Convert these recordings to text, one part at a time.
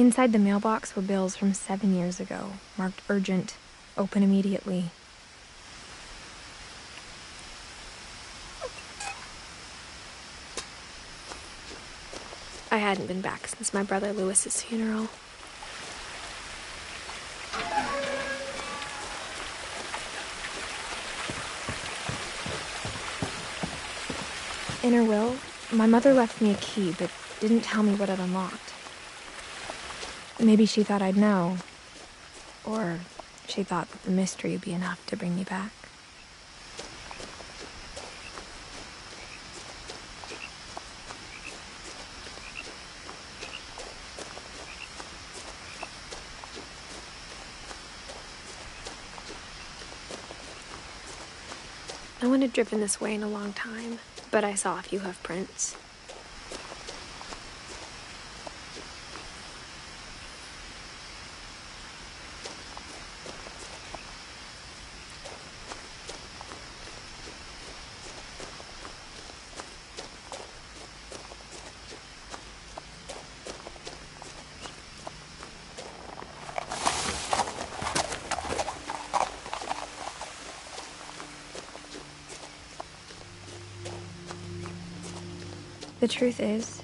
Inside the mailbox were bills from 7 years ago, marked urgent, open immediately. I hadn't been back since my brother Lewis's funeral. In her will, my mother left me a key, but didn't tell me what it unlocked. Maybe she thought I'd know. Or she thought that the mystery would be enough to bring me back. No one had driven this way in a long time, but I saw a few hoof prints. The truth is,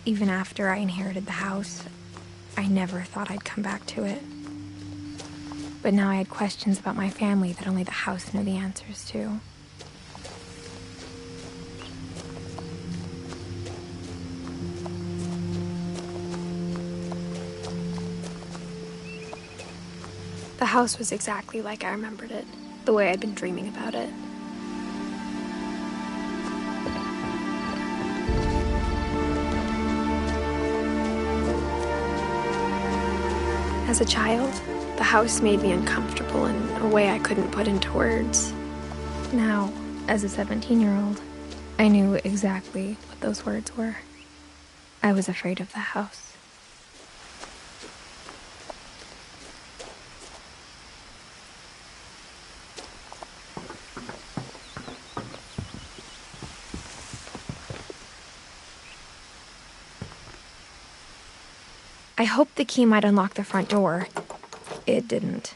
even after I inherited the house, I never thought I'd come back to it. But now I had questions about my family that only the house knew the answers to. The house was exactly like I remembered it, the way I'd been dreaming about it. As a child, the house made me uncomfortable in a way I couldn't put into words. Now, as a 17-year-old, I knew exactly what those words were. I was afraid of the house. I hoped the key might unlock the front door. It didn't.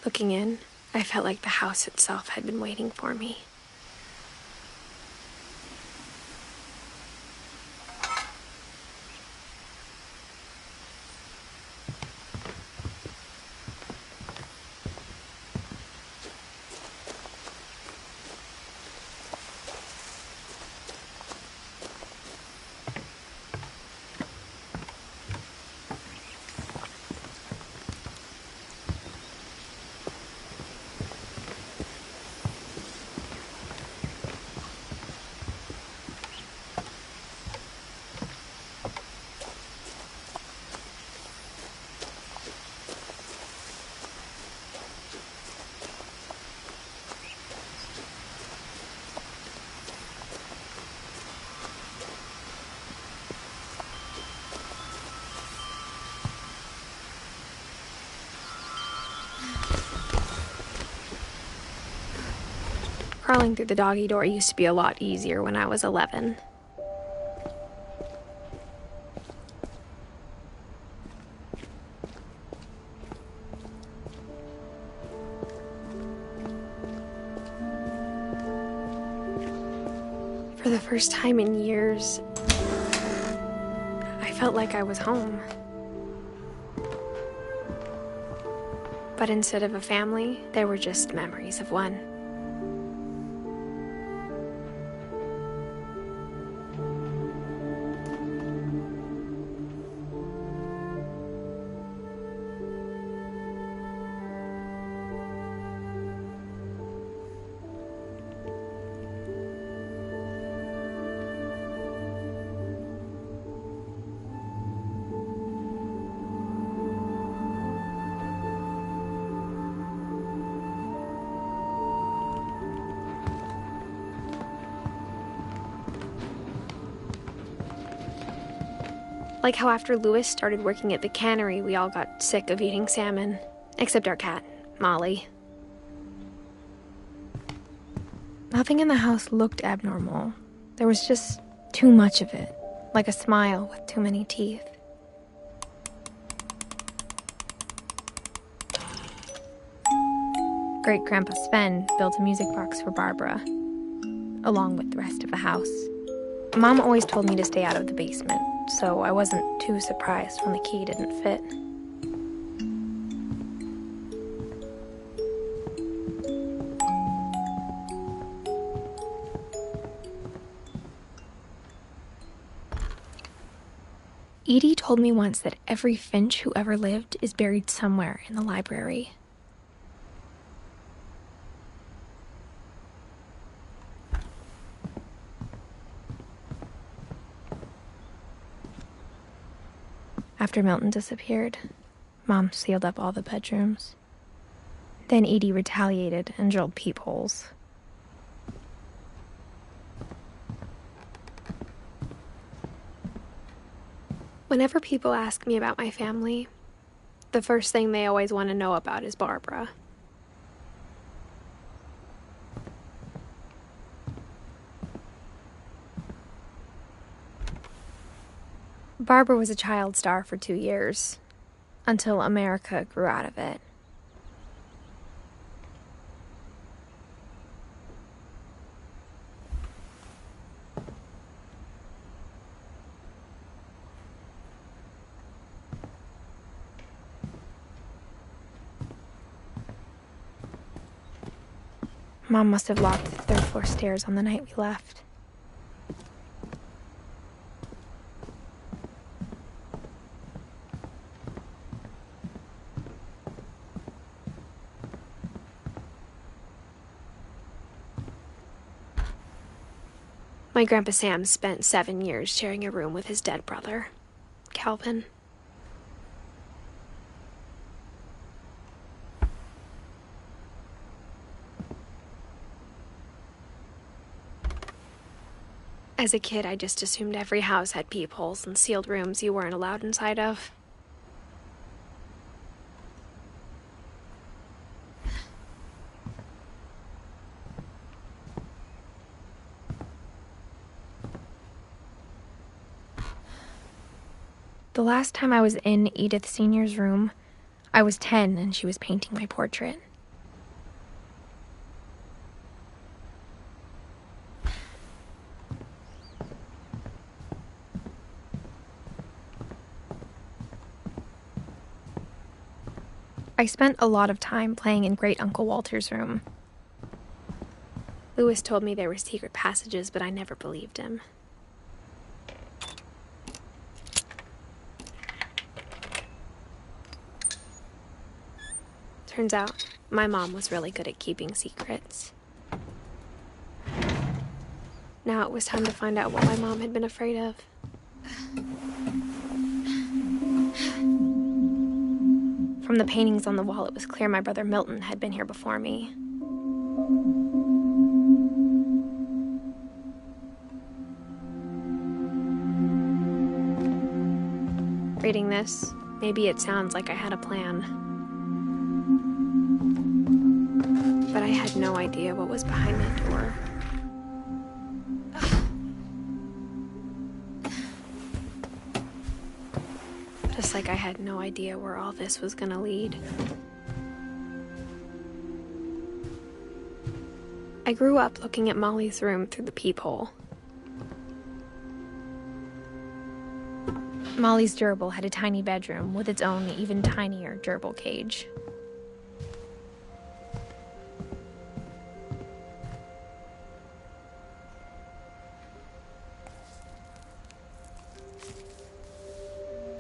Looking in, I felt like the house itself had been waiting for me. Crawling through the doggy door used to be a lot easier when I was 11. For the first time in years, I felt like I was home. But instead of a family, there were just memories of one. Like how after Louis started working at the cannery, we all got sick of eating salmon. Except our cat, Molly. Nothing in the house looked abnormal. There was just too much of it. Like a smile with too many teeth. Great-Grandpa Sven built a music box for Barbara, along with the rest of the house. Mom always told me to stay out of the basement, so I wasn't too surprised when the key didn't fit. Edie told me once that every Finch who ever lived is buried somewhere in the library. After Milton disappeared, Mom sealed up all the bedrooms. Then Edie retaliated and drilled peepholes. Whenever people ask me about my family, the first thing they always want to know about is Barbara. Barbara was a child star for 2 years, until America grew out of it. Mom must have locked the third-floor stairs on the night we left. My Grandpa Sam spent 7 years sharing a room with his dead brother, Calvin. As a kid, I just assumed every house had peepholes and sealed rooms you weren't allowed inside of. The last time I was in Edith Sr.'s room, I was 10 and she was painting my portrait. I spent a lot of time playing in Great Uncle Walter's room. Louis told me there were secret passages, but I never believed him. Turns out, my mom was really good at keeping secrets. Now it was time to find out what my mom had been afraid of. From the paintings on the wall, it was clear my brother Milton had been here before me. Reading this, maybe it sounds like I had a plan. But I had no idea what was behind that door. Just like I had no idea where all this was gonna lead. I grew up looking at Molly's room through the peephole. Molly's gerbil had a tiny bedroom with its own even tinier gerbil cage.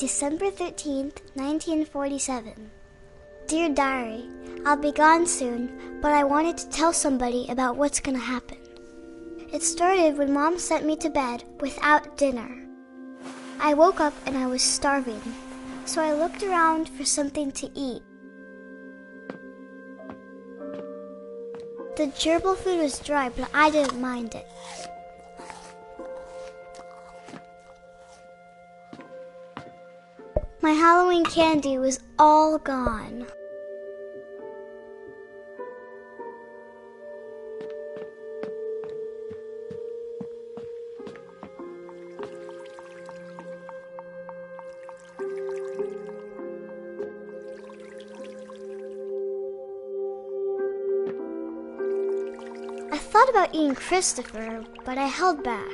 December 13th, 1947. Dear Diary, I'll be gone soon, but I wanted to tell somebody about what's gonna happen. It started when Mom sent me to bed without dinner. I woke up and I was starving, so I looked around for something to eat. The gerbil food was dry, but I didn't mind it. My Halloween candy was all gone. I thought about eating Christopher, but I held back.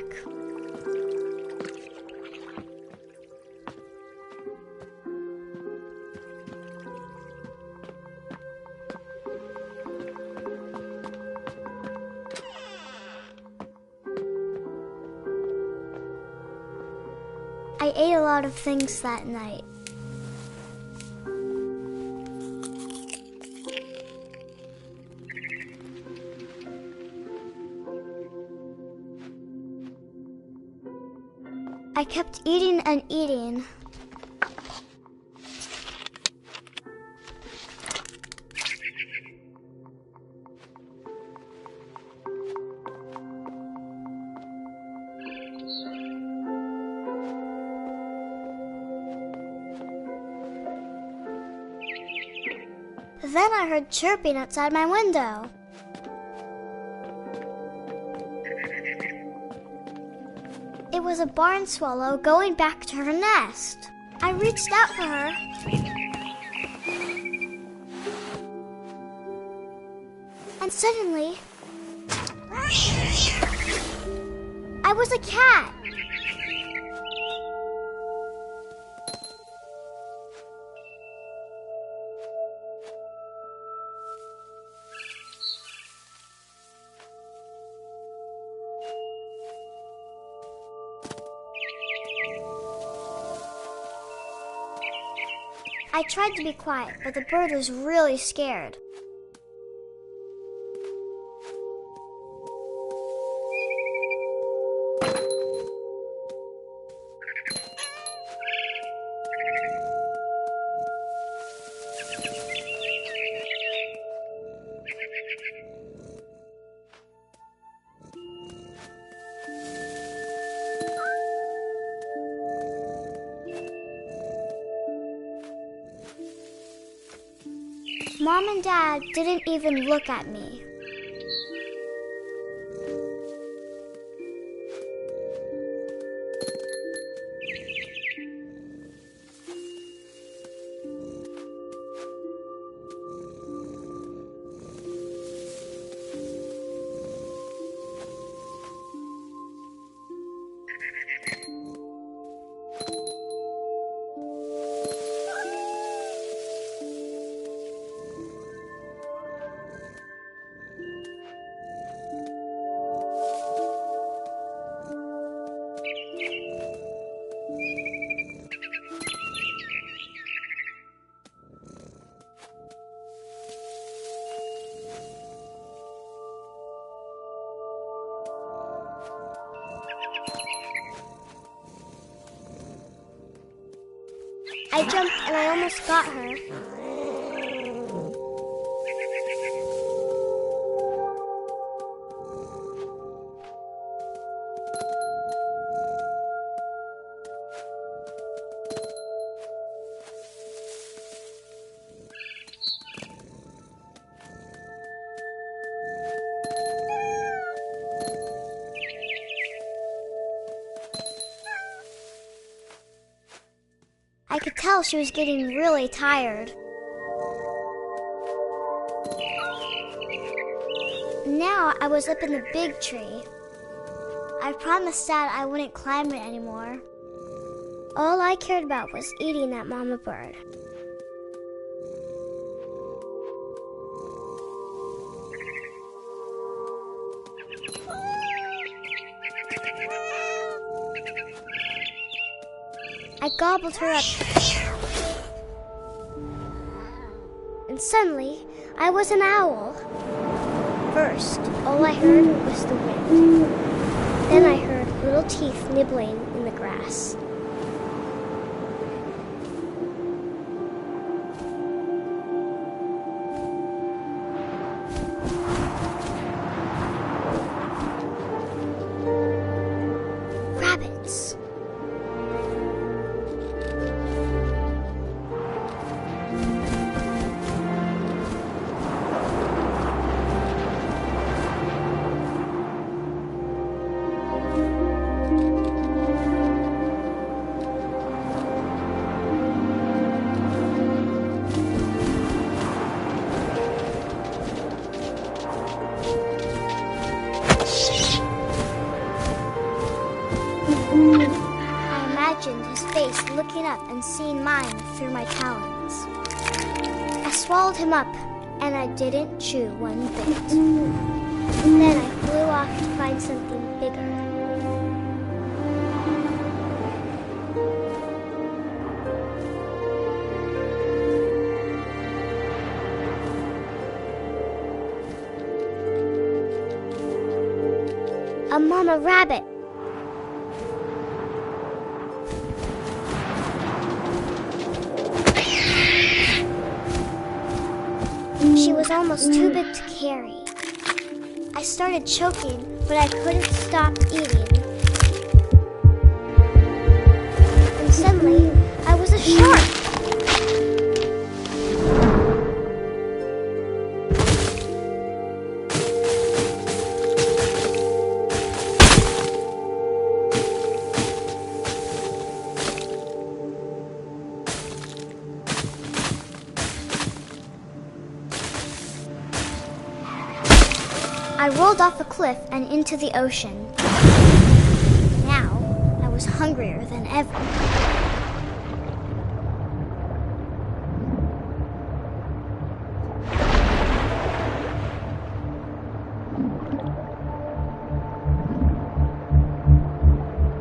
I ate a lot of things that night. I kept eating and eating. Then I heard chirping outside my window. It was a barn swallow going back to her nest. I reached out for her. And suddenly, I was a cat. I tried to be quiet, but the bird was really scared. Mom and Dad didn't even look at me. I jumped and I almost got her. I could tell she was getting really tired. Now I was up in the big tree. I promised Dad I wouldn't climb it anymore. All I cared about was eating that mama bird. I gobbled her up. And suddenly, I was an owl. First, all I heard was the wind. Then I heard little teeth nibbling in the grass. Rabbits. I imagined his face looking up and seeing mine through my talons. I swallowed him up, and I didn't chew one bit. Then I flew off to find something bigger. A mama rabbit. She was almost too big to carry. I started choking, but I couldn't stop eating. And suddenly, I was a shark. I rolled off a cliff and into the ocean. Now, I was hungrier than ever.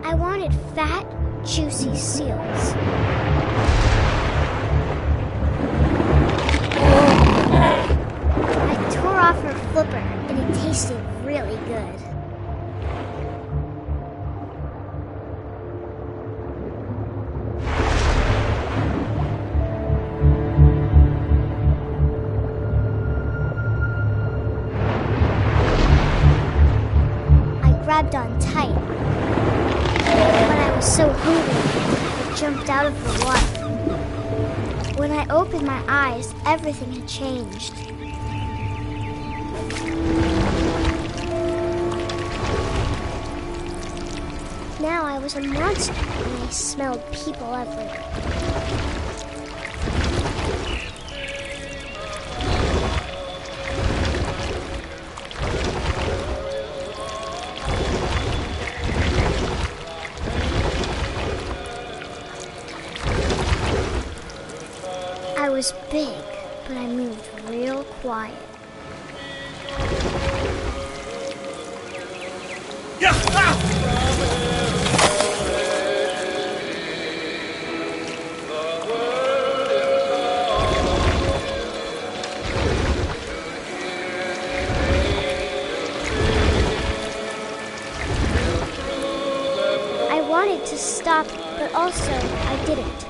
I wanted fat, juicy seals. I tore off her flipper, and it tasted really good. I grabbed on tight, but I was so hungry I jumped out of the water. When I opened my eyes, everything had changed. Now I was a monster, and I smelled people everywhere. I was big, but I moved real quiet. I wanted to stop, but also I didn't.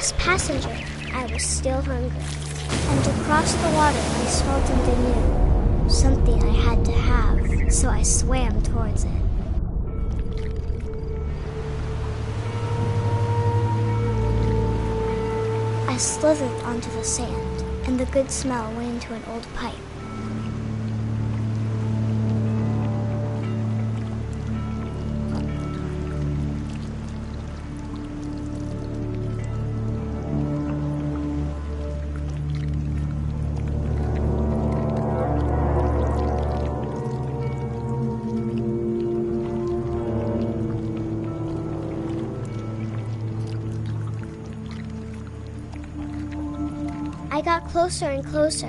last passenger, I was still hungry. And to cross the water, I smelled something new. Something I had to have, so I swam towards it. I slithered onto the sand, and the good smell went into an old pipe. I got closer and closer.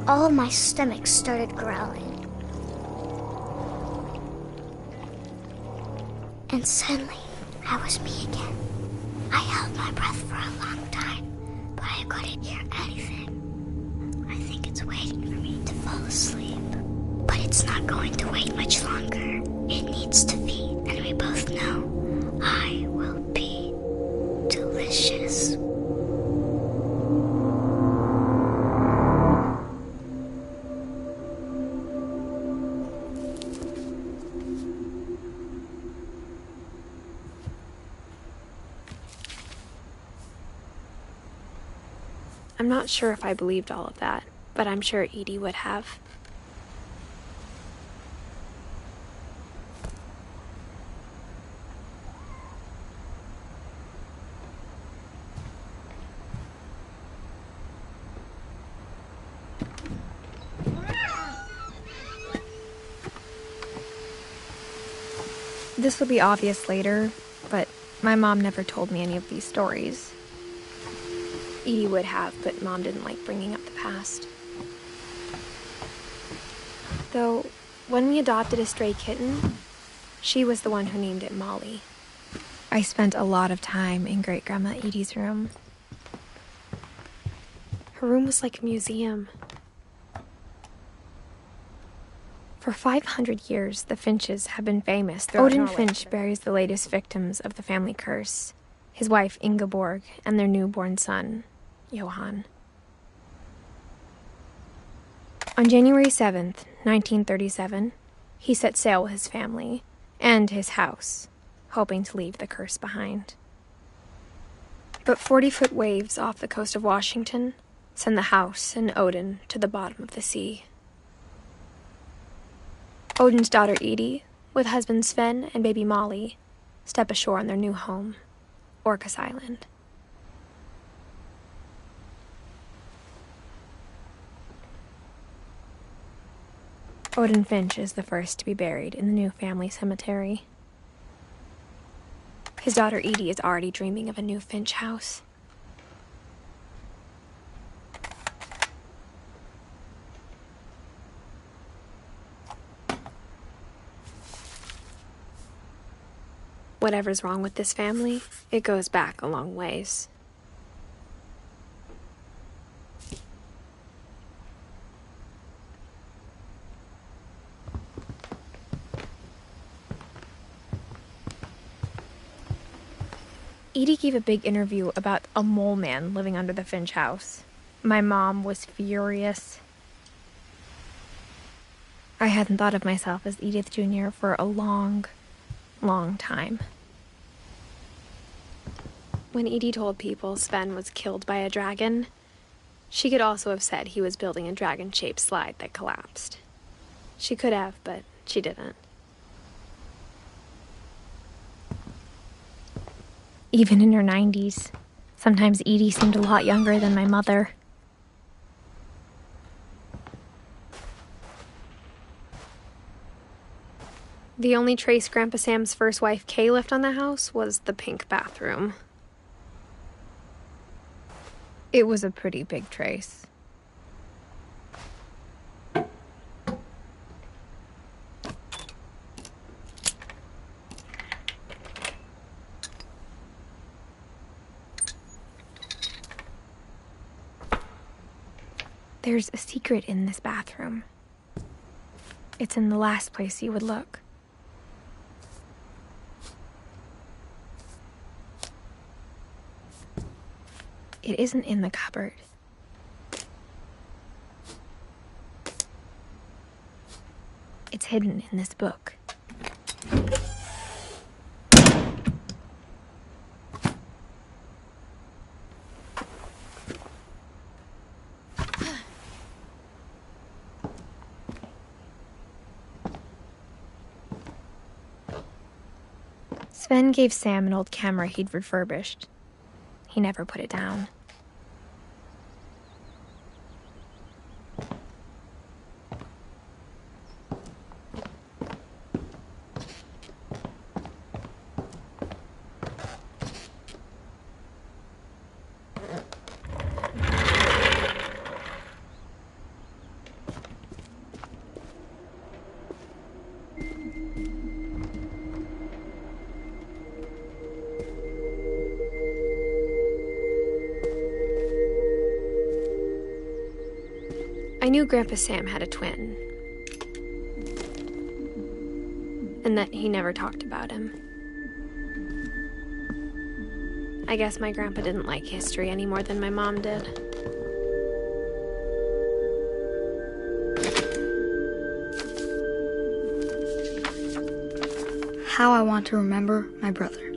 All of my stomach started growling. And suddenly, I was me again. I held my breath for a long time, but I couldn't hear anything. I think it's waiting for me to fall asleep. But it's not going to wait much longer. It needs to feed, and we both know I will be delicious. I'm not sure if I believed all of that, but I'm sure Edie would have. This will be obvious later, but my mom never told me any of these stories. Edie would have, but Mom didn't like bringing up the past. Though, when we adopted a stray kitten, she was the one who named it Molly. I spent a lot of time in Great-Grandma Edie's room. Her room was like a museum. For 500 years, the Finches have been famous. Odin Finch buries the latest victims of the family curse, his wife Ingeborg and their newborn son, Johann. On January 7th, 1937, he set sail with his family and his house, hoping to leave the curse behind. But 40-foot waves off the coast of Washington send the house and Odin to the bottom of the sea. Odin's daughter Edie, with husband Sven and baby Molly, step ashore on their new home, Orcas Island. Odin Finch is the first to be buried in the new family cemetery. His daughter Edie is already dreaming of a new Finch house. Whatever's wrong with this family, it goes back a long ways. Edie gave a big interview about a mole man living under the Finch house. My mom was furious. I hadn't thought of myself as Edith Jr. for a long time. When Edie told people Sven was killed by a dragon, she could also have said he was building a dragon-shaped slide that collapsed. She could have, but she didn't. Even in her 90s, sometimes Edie seemed a lot younger than my mother. The only trace Grandpa Sam's first wife, Kay, left on the house was the pink bathroom. It was a pretty big trace. There's a secret in this bathroom. It's in the last place you would look. It isn't in the cupboard. It's hidden in this book. Sven gave Sam an old camera he'd refurbished. He never put it down. I knew Grandpa Sam had a twin, and that he never talked about him. I guess my grandpa didn't like history any more than my mom did. How I Want to Remember My Brother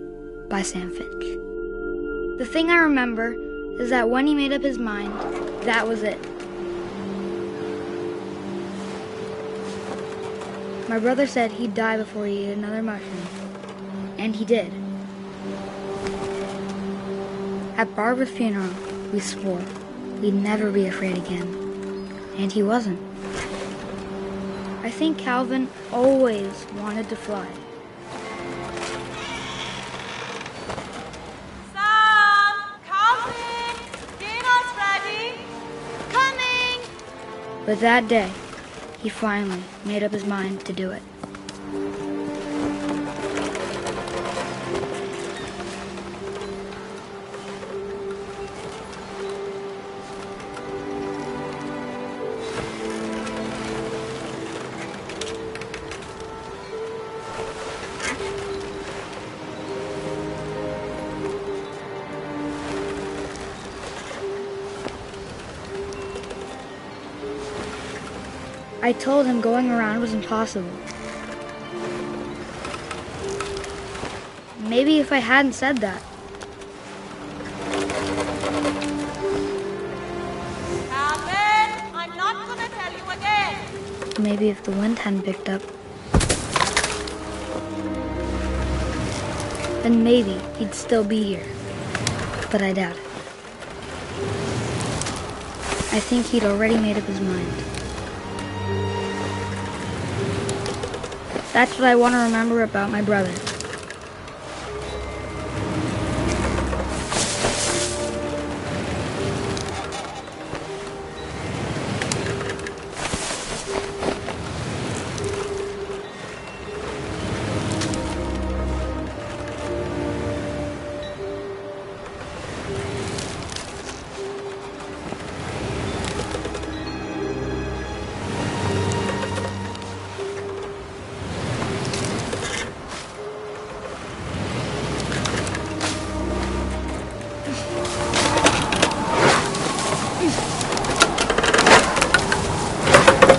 by Sam Finch. The thing I remember is that when he made up his mind, that was it. My brother said he'd die before he ate another mushroom, and he did. At Barbara's funeral, we swore we'd never be afraid again, and he wasn't. I think Calvin always wanted to fly. Sam! Calvin! Dinner's ready! Coming! But that day, he finally made up his mind to do it. I told him going around was impossible. Maybe if I hadn't said that. Calvin, I'm not gonna tell you again. Maybe if the wind hadn't picked up. Then maybe he'd still be here. But I doubt it. I think he'd already made up his mind. That's what I want to remember about my brother.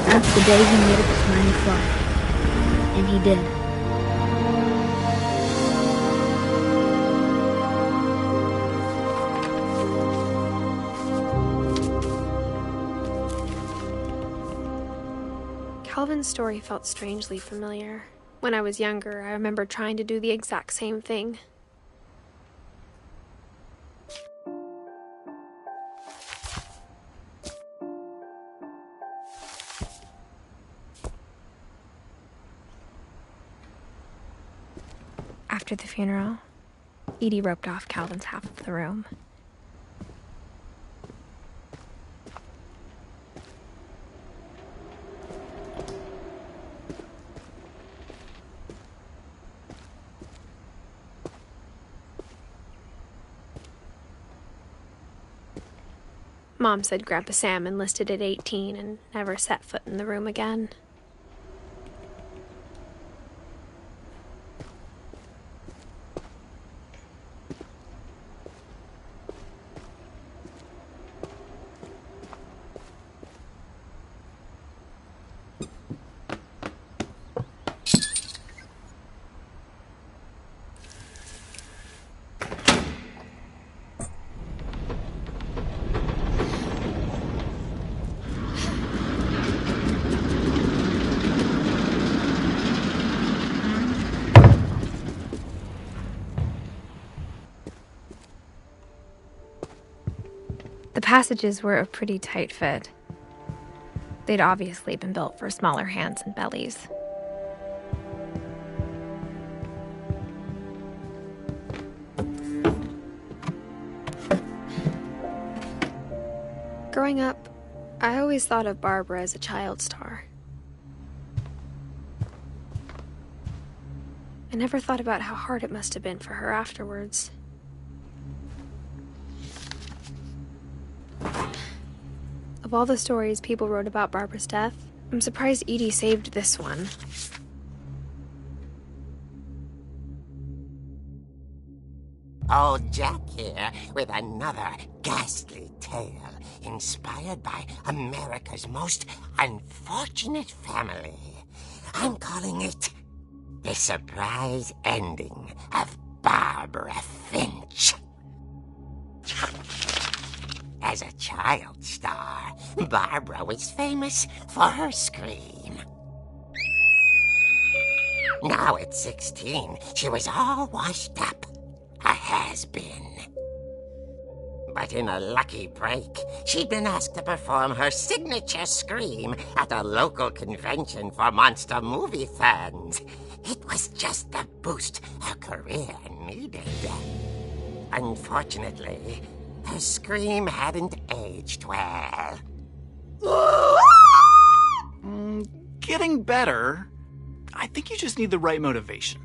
That's the day he made up his mind to fly. And he did. Calvin's story felt strangely familiar. When I was younger, I remember trying to do the exact same thing. After the funeral, Edie roped off Calvin's half of the room. Mom said Grandpa Sam enlisted at 18 and never set foot in the room again. The passages were a pretty tight fit. They'd obviously been built for smaller hands and bellies. Growing up, I always thought of Barbara as a child star. I never thought about how hard it must have been for her afterwards. Of all the stories people wrote about Barbara's death, I'm surprised Edie saved this one. Old Jack here with another ghastly tale inspired by America's most unfortunate family. I'm calling it The Surprise Ending of Barbara Finch. As a child star, Barbara was famous for her scream. Now at 16, she was all washed up. A has-been. But in a lucky break, she'd been asked to perform her signature scream at a local convention for monster movie fans. It was just the boost her career needed. Unfortunately, her scream hadn't aged well. Getting better. I think you just need the right motivation.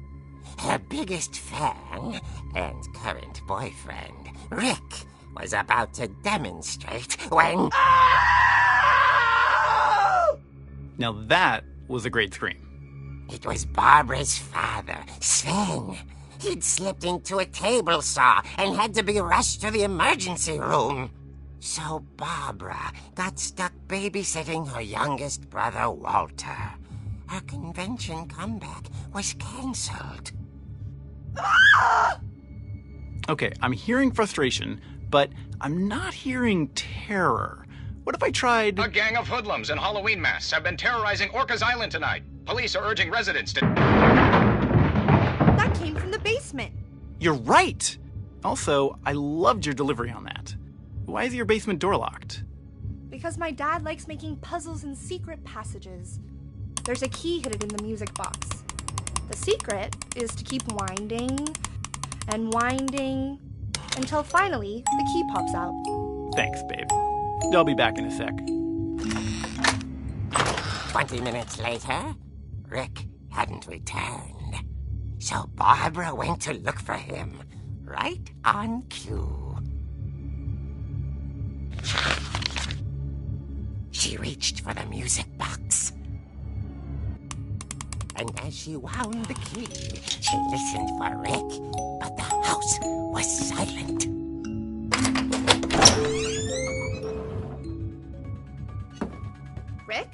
Her biggest fan and current boyfriend, Rick, was about to demonstrate when... Now that was a great scream. It was Barbara's father, Sven. He'd slipped into a table saw and had to be rushed to the emergency room. So Barbara got stuck babysitting her youngest brother, Walter. Her convention comeback was cancelled. Okay, I'm hearing frustration, but I'm not hearing terror. What if I tried... A gang of hoodlums in Halloween masks have been terrorizing Orcas Island tonight. Police are urging residents to... That came from the basement. You're right! Also, I loved your delivery on that. Why is your basement door locked? Because my dad likes making puzzles and secret passages. There's a key hidden in the music box. The secret is to keep winding and winding until finally the key pops out. Thanks, babe. I'll be back in a sec. 20 minutes later, Rick hadn't returned. So Barbara went to look for him, right on cue. She reached for the music box. And as she wound the key, she listened for Rick, but the house was silent. Rick?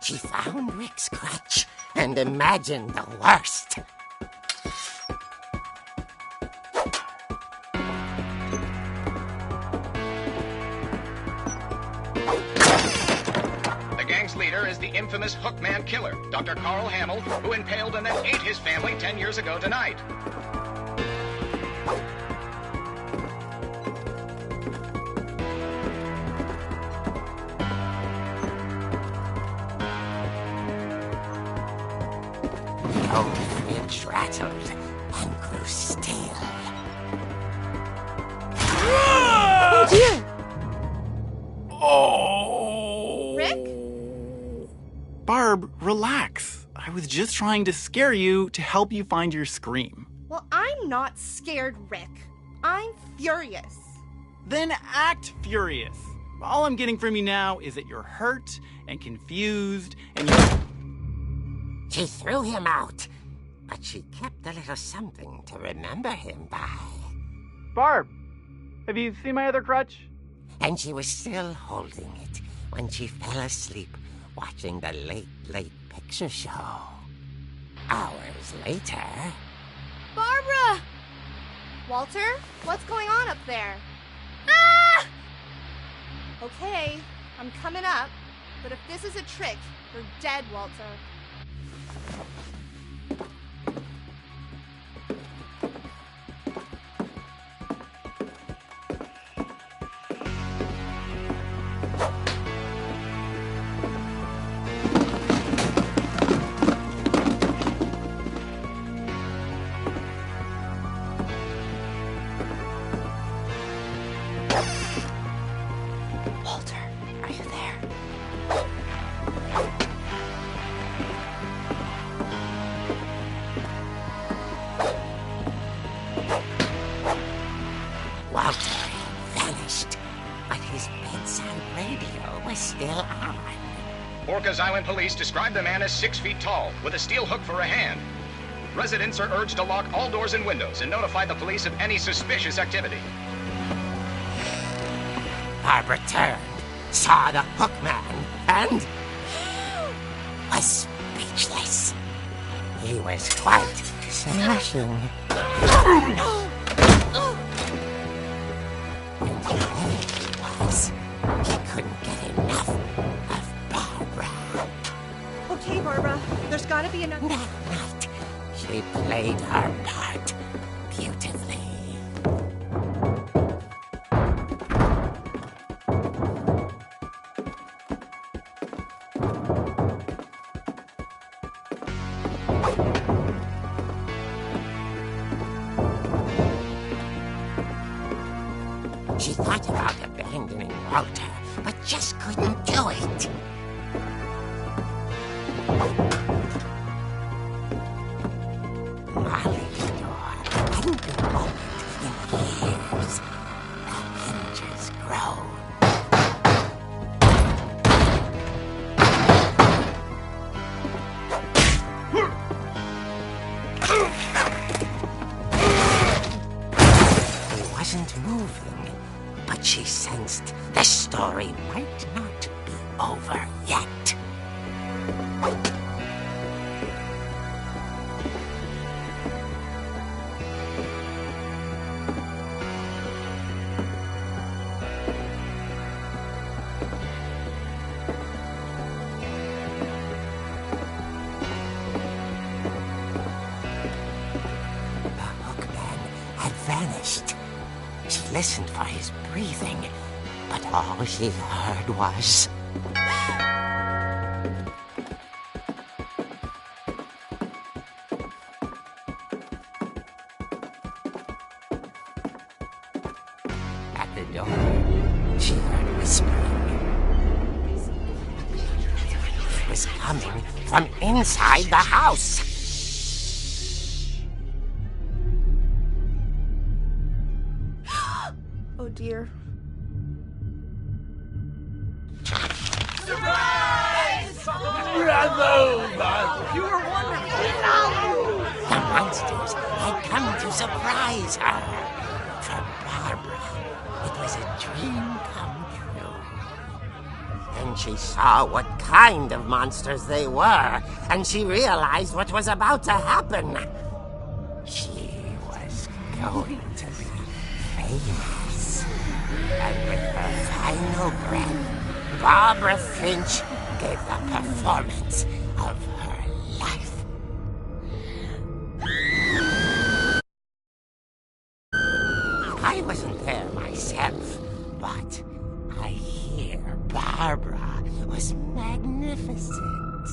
She found Rick's crutch and imagined the worst. The gang's leader is the infamous Hookman killer, Dr. Carl Hamill, who impaled and then ate his family 10 years ago tonight. The old fridge rattled and grew still. Oh dear! Oh! Rick? Barb, relax. I was just trying to scare you to help you find your scream. Well, I'm not scared, Rick. I'm furious. Then act furious. All I'm getting from you now is that you're hurt and confused and you... She threw him out, but she kept a little something to remember him by. Barb, have you seen my other crutch? And she was still holding it when she fell asleep watching the late picture show. Hours later... Barbara! Walter, what's going on up there? Ah! Okay, I'm coming up, but if this is a trick, you're dead, Walter. Walter, are you there? Walter vanished, but his bedside radio was still on. Orcas Island police describe the man as 6 feet tall, with a steel hook for a hand. Residents are urged to lock all doors and windows and notify the police of any suspicious activity. Barbara turned, saw the hook man, and was speechless. He was quite smashing. And there he was. He couldn't get enough of Barbara. Okay, Barbara, there's gotta be another... That night, she played her part beautifully. She thought about abandoning Walter, but just couldn't do it. Molly's door hadn't been opened in years. The hinges groaned. He wasn't moving, but she sensed the story might not be over yet. Vanished. She listened for his breathing, but all she heard was... At the door, she heard whispering. It was coming from inside the house. Oh dear. You were wonderful. The monsters had come to surprise her. For Barbara, it was a dream come true. Then she saw what kind of monsters they were, and she realized what was about to happen. She was going to be famous. And with her final breath, Barbara Finch gave the performance of her life. I wasn't there myself, but I hear Barbara was magnificent.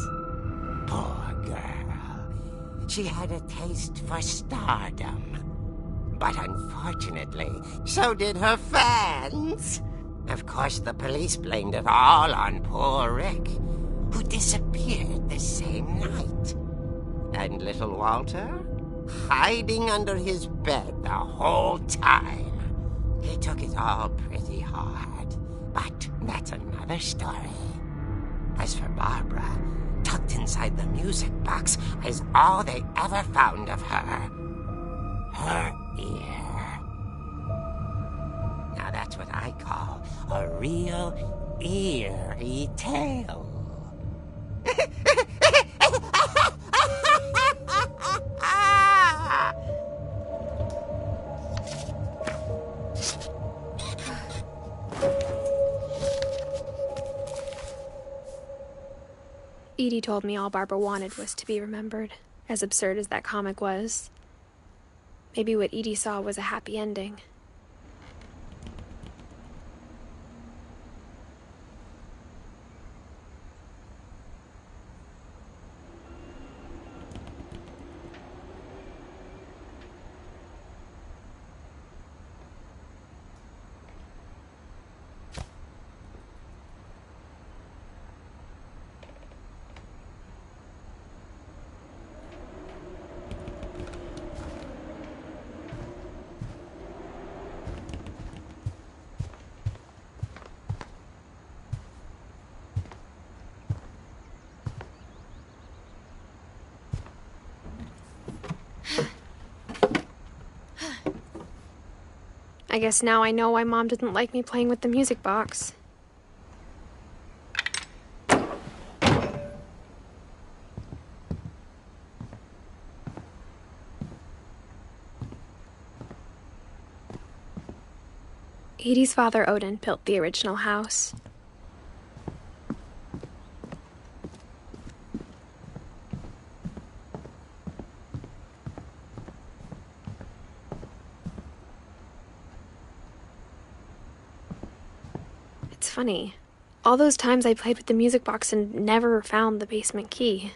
Poor girl. She had a taste for stardom. But unfortunately, so did her fans. Of course, the police blamed it all on poor Rick, who disappeared the same night. And little Walter? hiding under his bed the whole time. He took it all pretty hard, but that's another story. As for Barbara, tucked inside the music box is all they ever found of her. Her ear. Now that's what I call a real eerie tale. Edie told me all Barbara wanted was to be remembered, as absurd as that comic was. Maybe what Edie saw was a happy ending. I guess now I know why Mom didn't like me playing with the music box. Edie's father, Odin, built the original house. It's funny. All those times I played with the music box and never found the basement key.